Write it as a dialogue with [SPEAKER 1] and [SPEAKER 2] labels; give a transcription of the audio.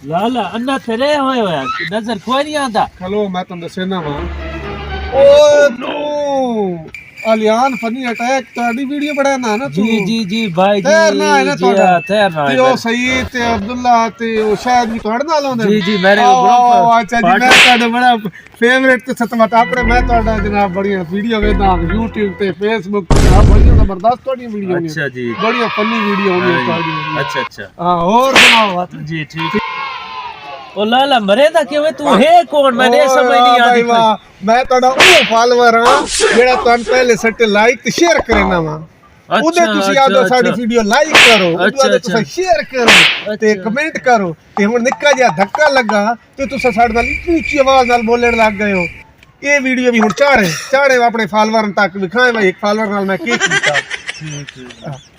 [SPEAKER 1] लाला अन्ना तेरे होए होया नजर कोई नहीं आता।
[SPEAKER 2] खलो मैं तुम दसे ना मां ओ नो अलियान फनी अटैक ताड़ी वीडियो बनाना ना तू
[SPEAKER 1] जी भाई जी
[SPEAKER 2] तैरना है ना
[SPEAKER 1] जी तैरना है
[SPEAKER 2] ते ओ सईद ते अब्दुल्ला ते ओ शायद भी तोड़ नाल होंदे
[SPEAKER 1] जी मेरे
[SPEAKER 2] ग्रुप अच्छा जी मैं ताड़ा बड़ा फेवरेट ते सतमत अपने मैं ताड़ा जनाब बढ़िया वीडियो वेदा YouTube ते Facebook ते जनाब बढ़िया जबरदस्त तोड़ी वीडियो होनी
[SPEAKER 1] अच्छा जी
[SPEAKER 2] बढ़िया फनी वीडियो होनी ताड़ी
[SPEAKER 1] अच्छा
[SPEAKER 2] हां और सुनाओ
[SPEAKER 1] जी ठीक ओ लाला मरेदा क्यों तू है कौन मैंने समझ नहीं आती
[SPEAKER 2] मैं ताड़ा ओ फॉलोअर हां जेड़ा तुम पहले सट लाइक ते शेयर करना वा उदे तुसी आदो साडी वीडियो लाइक करो उदे तुसी शेयर करो ते कमेंट करो ते हुन निक्का जिहा धक्का लगा ते तुसा साडे नाल इतनी ऊंची आवाज नाल बोलण लग गए हो ये वीडियो भी हुन चाड़े अपने फॉलोअर तक विखाए भाई एक फॉलोअर नाल मैं की कीता ठीक